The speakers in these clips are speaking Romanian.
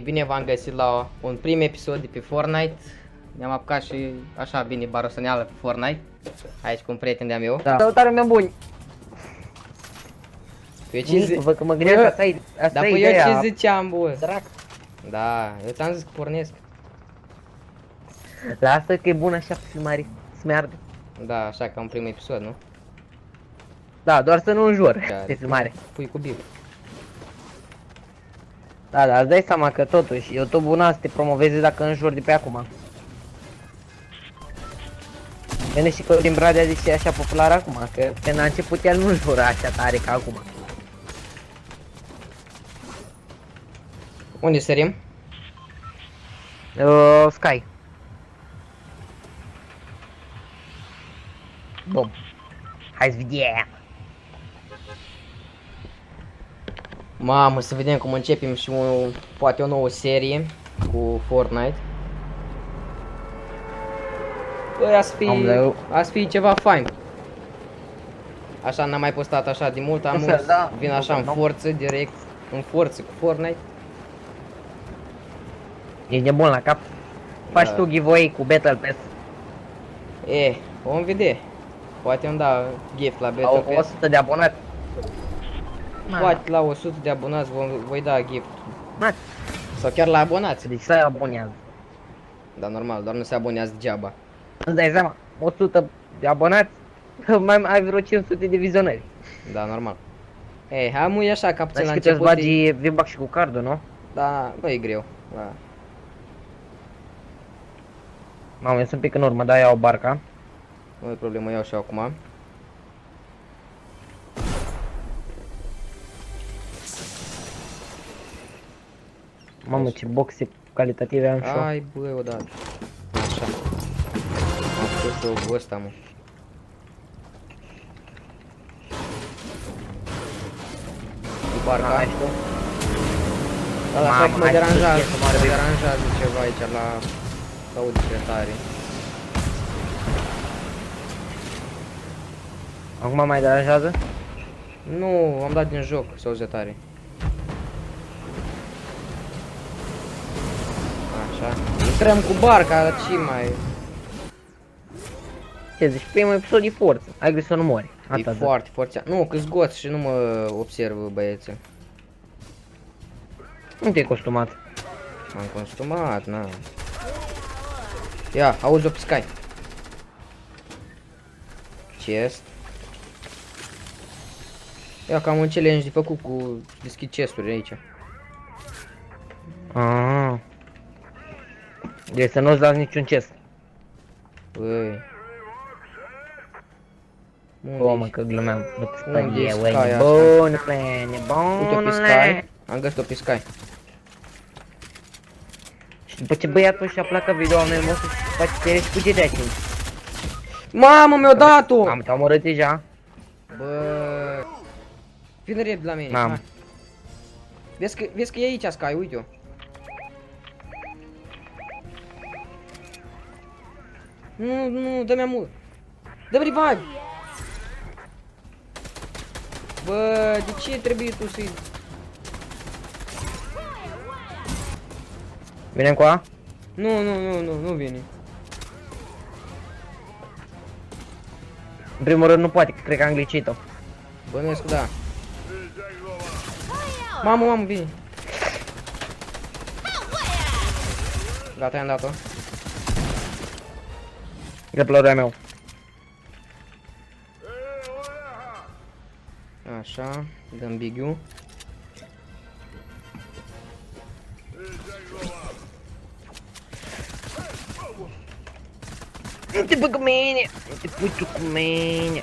bine v-am găsit la un prim episod de pe Fortnite. Ne-am apucat și așa bine barosaneală pe Fortnite. Aici cu un prieten de-a meu. Da. Salutare, meu buni! Eu ce Văd că mă gândeam că asta e Dar eu ideea. ce ziceam, bă? Drac. Da, eu ți-am zis că pornesc. Lasă că e bun așa filmare, să meargă. Da, așa ca un prim episod, nu? Da, doar să nu înjur Chiar. pe filmare. Pui cu bib. Da, dar îți dai seama că totuși YouTube-ul n-a să te promoveze dacă înjuri de pe acum. Bine și că din Bradea zice așa popular acum, că când a început el nu înjura așa tare ca acum. Unde sărim? Sky. Bum. Hai să vedem. Mamă, să vedem cum începem și poate o nouă serie cu Fortnite. Băi, ați fi ceva fain. Așa n-am mai postat așa de mult, am Da, vin așa în forță, direct, în forță cu Fortnite. Ești nebun la cap. Faci tu giveaway cu Battle Pass. Vom vedea. Poate îmi da gift la Battle Au Pass. 100 de abonați. Poate la 100 de abonați voi da gift. Mă, Sau chiar la abonați. deci să abonează. Dar normal, doar nu se abonează degeaba. Îți dai seama, 100 de abonați, mai ai vreo 500 de vizionări. Da, normal. Hai mui așa ca puțin Dar la și cât îți început. bagi V-Bucks și cu cardul, nu? Da, nu e greu. Da. Mamă, eu sunt un pic în urmă, dar iau barca. Nu e problemă, iau și eu acum. Mamă, ce boxe calitative am și eu. Ai, băi, odată. Așa. Am pus eu cu ăsta, mă. Cu barca. Hai și tu. Da, dar Mamă, cred că mă hai să deranjează, fie, mă deranjează ceva aici la audio tare. Acum mai deranjează? Nu, am dat din joc să auzi tare. Așa. Intrăm cu barca, ce mai... Ce zici, primul episod e forță. Ai grijă să nu mori. E Atât. foarte, foarte... Nu, că-s goț și nu mă observă băieții. Nu te-ai costumat. M-am consumat, na. Ia, auzi-o pe Sky. Chest. Ia, că am un challenge de făcut cu deschid chesturi aici. Ah. Deci să nu-ți las niciun chest. Băi. O, mă, că glumeam. Nu te Unde e sperie, Sky ui, asta? bună plene, Uite-o pe Sky. Am găsit-o pe Sky. Și după ce băiatul și-a plecat video meu, mă, să face serie și fuge de aici. Mamă, mi-o dat-o! Am te-am omorât deja. Bă. Vine repede la mine. N-am. Hai. Vezi că e aici Sky, uite-o. Nu, dă-mi mult. Dă-mi revive. Bă, de ce trebuie tu să-i... Vinem cu a? Nu vine. În primul rând nu poate, că cred că am glitchit-o. Bănuiesc că da. Mamă, vine. Gata, i-am dat-o. Grapplerul meu. Așa, dăm big-ul. Nu te bă cu mine! Nu te pui tu cu mine!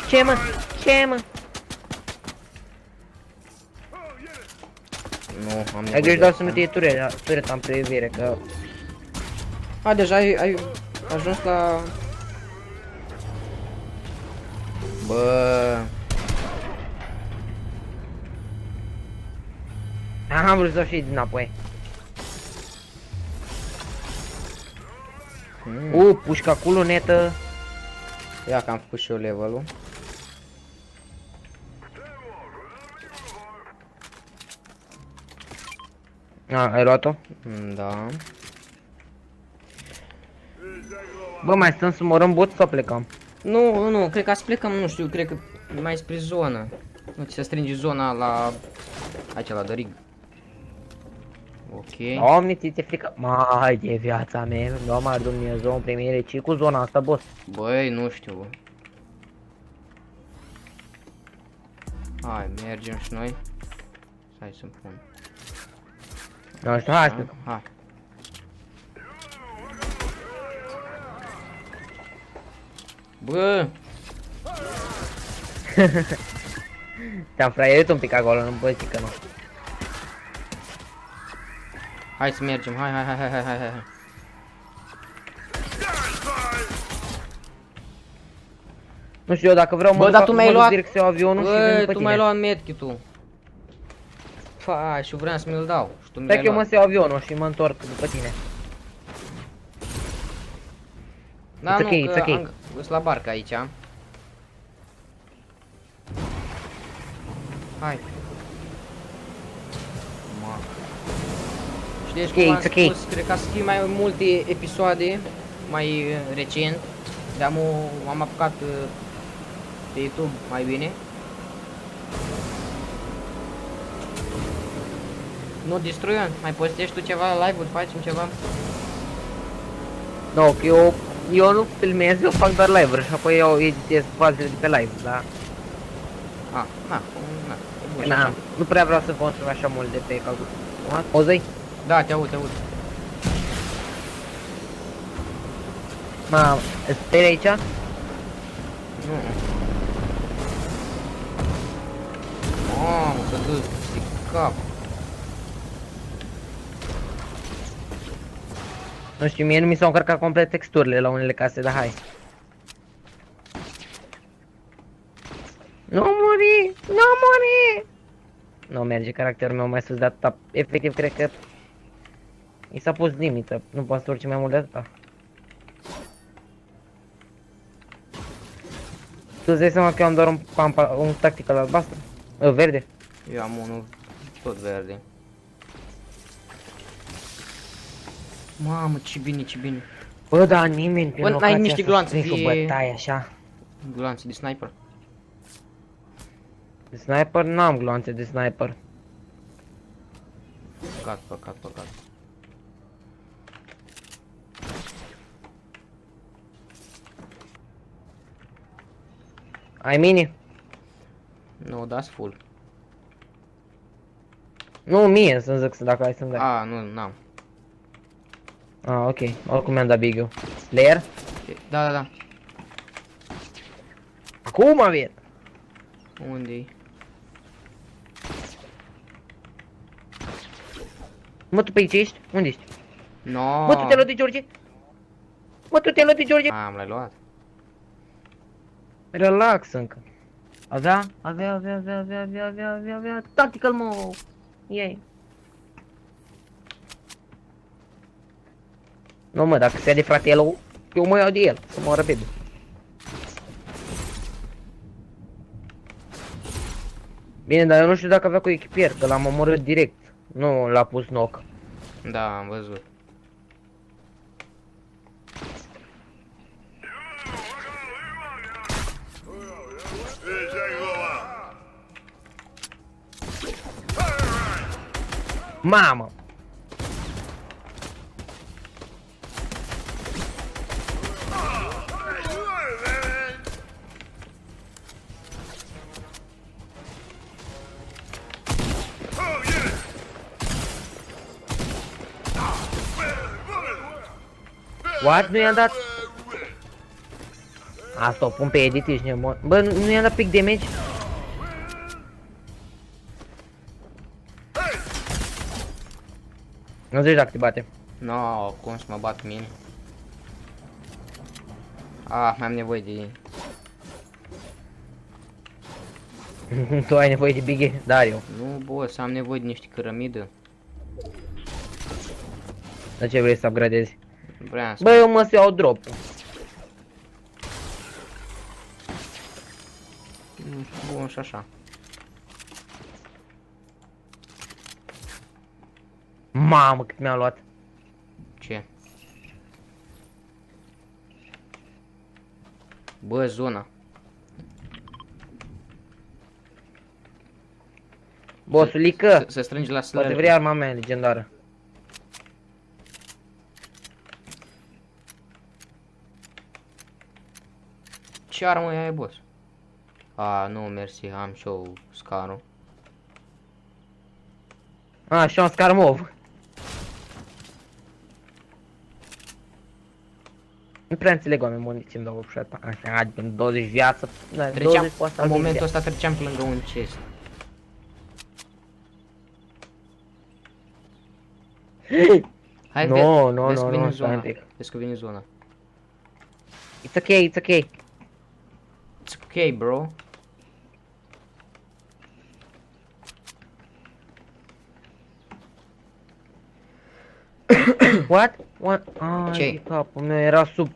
Ce mă? Ce mă? Nu, am Ai nevoie grijă de doar să nu asta. te iei tureta în privire, că... A, deja ai ajuns la... Bă... Am vrut să o și dinapoi. Pușca cu lunetă. Ia că am făcut și eu level-ul. Ai luat-o? Da. Bă, mai stăm să morăm bot sau plecăm? Nu, cred că să plecăm, nu știu, cred că mai spre zonă. Nu, ți se strânge zona la... aici, la Dărig. Ok. Doamne, ți-e frică? Mai de viața mea, doamne, Dumnezeu, în primire, ce cu zona asta, boss? Băi, nu știu, bă. Hai, mergem și noi. Hai să-mi pun. Nu știu, hai, Da? Hai. Bă, te-am fraierit un pic acolo, nu poți zic că nu. hai să mergem, hai. Nu știu eu, dacă vreau Bă, dar tu mi-ai luat... direcția avionul și vin Bă, după tu tine. mi-ai luat medkit-ul. Fai, și vreau să mi-l dau. Și tu mi Stai l-ai că eu mă luat. să iau avionul și mă întorc după tine. Da, It's nu, okay, că it's okay. am găsit la barcă aici. Hai. Ma. Și deci, cum am It's okay. spus, cred că să fie mai multe episoade, mai recent. am apucat pe YouTube mai bine. Nu, Destroyer, mai postești tu ceva la live-uri, facem ceva? Nu, că eu nu filmez, eu fac doar live-uri și apoi eu editez fazele de pe live, da? Ah, na, e bun și Na, așa. nu prea vreau să consum așa mult de pe calcul. O zi? Da, te aud. Ma, stai aici? Nu. Mamă, că dă de cap. Nu știu, mie nu mi s-au încărcat complet texturile la unele case, dar hai. Nu muri! Nu muri! Nu merge caracterul meu mai sus de atâta. Efectiv, cred că i s-a pus limită. Nu poate să urce mai mult de atâta. Tu îți dai seama că eu am doar un tactical albastru? Verde. Eu am unul tot verde. Mamă, ce bine. Bă, da, nimeni pe Bă, n-ai locația niște asta gloanțe să strică de- bătaie așa. Gloanțe de sniper. De sniper? N-am gloanțe de sniper. Păcat. Ai mini? Nu, dați full. Nu, mie să-mi zic să dacă ai să-mi dai. A, nu, n-am. Ah, ok. Oricum mi-am dat big-ul. Layer? Da. Acum vin! Unde-i? Mă, tu pe aici ești? Unde ești? No. Mă, tu te-ai luat de George? Mă, tu te-ai luat de George? Am l-ai luat. Relax încă. Avea. Tactical move. Yay. Nu mă, dacă se ia de fratelul, eu mă iau de el, să mă repede. Bine, dar eu nu știu dacă avea cu echipier, că l-am omorât direct. Nu l-a pus knock. Da, am văzut. Mamă! What? Nu i-am dat? Asta o pun pe edit, ești nebun. Bă, nu i-am dat pic damage? Nu zici dacă te bate. No, cum să mă bat mine? Ah, mai am nevoie de... Tu ai nevoie de bighe? Dar eu. Nu, boss, am nevoie de niște cărămidă. De ce vrei să upgradezi? Vreau să... Bă, eu mă să iau drop. Bun, și așa. Mamă, cât mi-a luat. Ce? Bă, zona. Bossulică, Să strângi la poate slări. vrei arma mea legendară. Ce armă ai, boss? A, nu, mersi, am și eu scarul. A, și un Skarmov. Nu prea înțeleg oameni buni ce-mi dau opșata. Așa, adică 20 viață. Da, Treceam, 20 poate să în avem momentul viață. ăsta treceam pe lângă un chest. Hai, vezi că vine stai zona. un pic. Vezi că vine zona. It's okay, it's okay. It's okay, bro. What? What? Ai, Ce-i? capul meu era sub...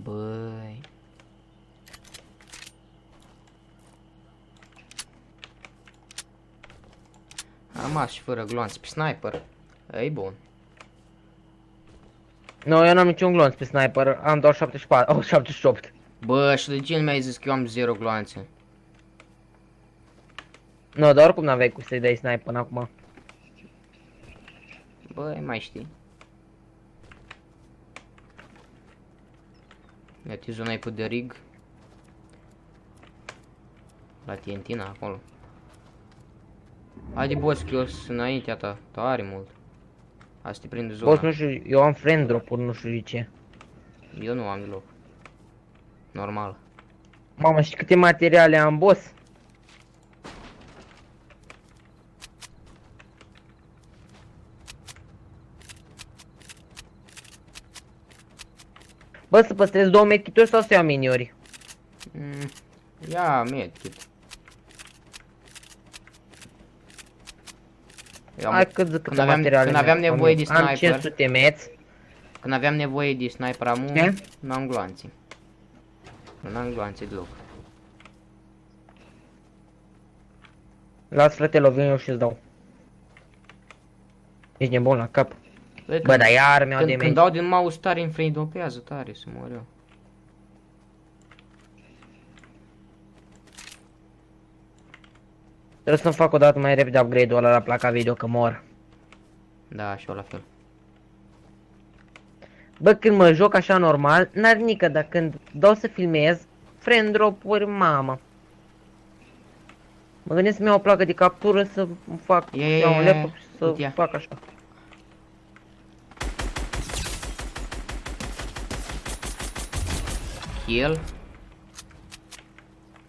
Băi. Am rămas și fără gloanț pe sniper. E bun. Nu, eu n-am niciun glonț pe sniper, am doar 74, oh, 78. Bă, și de ce nu mi-ai zis că eu am 0 gloanțe? Nu, dar oricum n-aveai cum să-i dai sniper până acum. Băi, mai știi. Iată zona e pe de rig. La TNT, acolo. Haide, boss, că eu sunt înaintea ta, tare mult. Asta te prinde zona. Boss, nu știu, eu am friend drop-uri, nu știu de ce. Eu nu am deloc. Normal. Mamă, știi câte materiale am, boss? Bă, să păstrez 2 medkituri sau să iau miniori? Ia medkit. Hai că zic câte materiale când aveam mi-am. nevoie de Am sniper. 500 meți. Când aveam nevoie de sniper am Ce? nu am gloanțe. Nu am gloanțe deloc. Las, frate, lovim eu și-ți dau. Ești nebun la cap. Bă, Bă, dar iar mi-au când damage. dau din mouse tare în frame dopează tare să mor eu. Trebuie să-mi fac o dată mai repede upgrade-ul ăla la placa video că mor. Da, și eu la fel. Bă, când mă joc așa normal, n-ar nică, dar când dau să filmez, friend drop-uri, mamă. Mă gândesc să-mi iau o placă de captură să fac, iau un laptop și să Uite-ia. fac așa. Kill.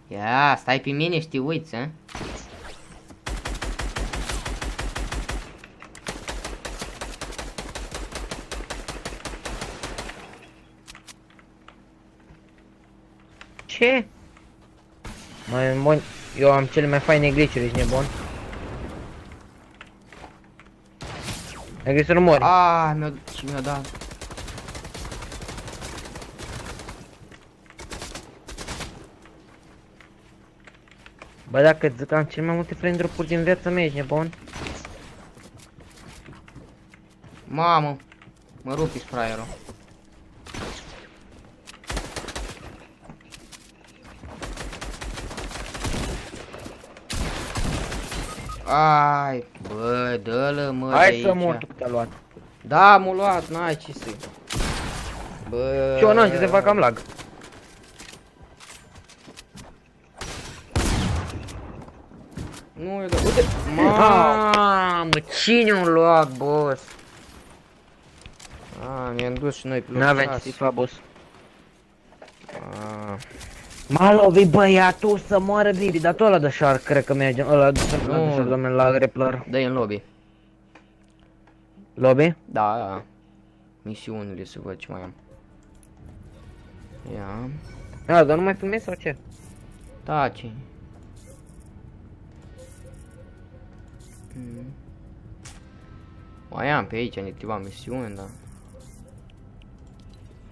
Ia, stai pe mine și te uiți, a? Ce? Mai bun, eu am cele mai faine glitch-uri, ești nebun? Ai găsit să nu mori. Ah, mi-a dat. Bă, dacă zic că am cele mai multe friend drop-uri din viața mea, ești nebun? Mamă, mă rupi spraierul. Ai, bă, dă-l mă Hai de să aici. mor tu că te-a luat. Da, m-a luat, n-ai ce să... Bă... Și eu n-am ce să fac, am lag. Nu, eu da... Uite! Mamă, cine a luat, boss? Ah, mi-am dus și noi pe loc N-avem ce 6. să-i fac, boss. Ah, M-a lovit băiatul să moară Bibi, dar tot ăla de shark, cred că merge, ăla de shark, Nu. domnule, la Grappler. dă-i în lobby. Lobby? Da, da. Misiunile să văd ce mai am. Ia. Da, dar nu mai filmezi sau ce? Taci. Mai am pe aici în câteva misiuni, dar...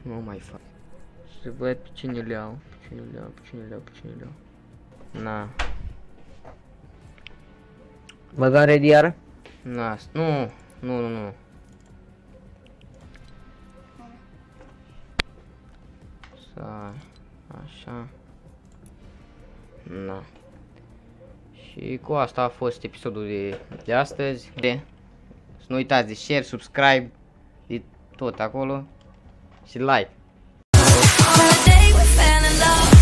Nu mai fac. Să văd pe cine le iau, pe cine le iau, pe cine le iau, pe cine le iau. Na. Băgăm ready iar? Nu. Așa. Na. Și cu asta a fost episodul de astăzi. Să nu uitați de share, subscribe, de tot acolo și like. On the day we fell in love.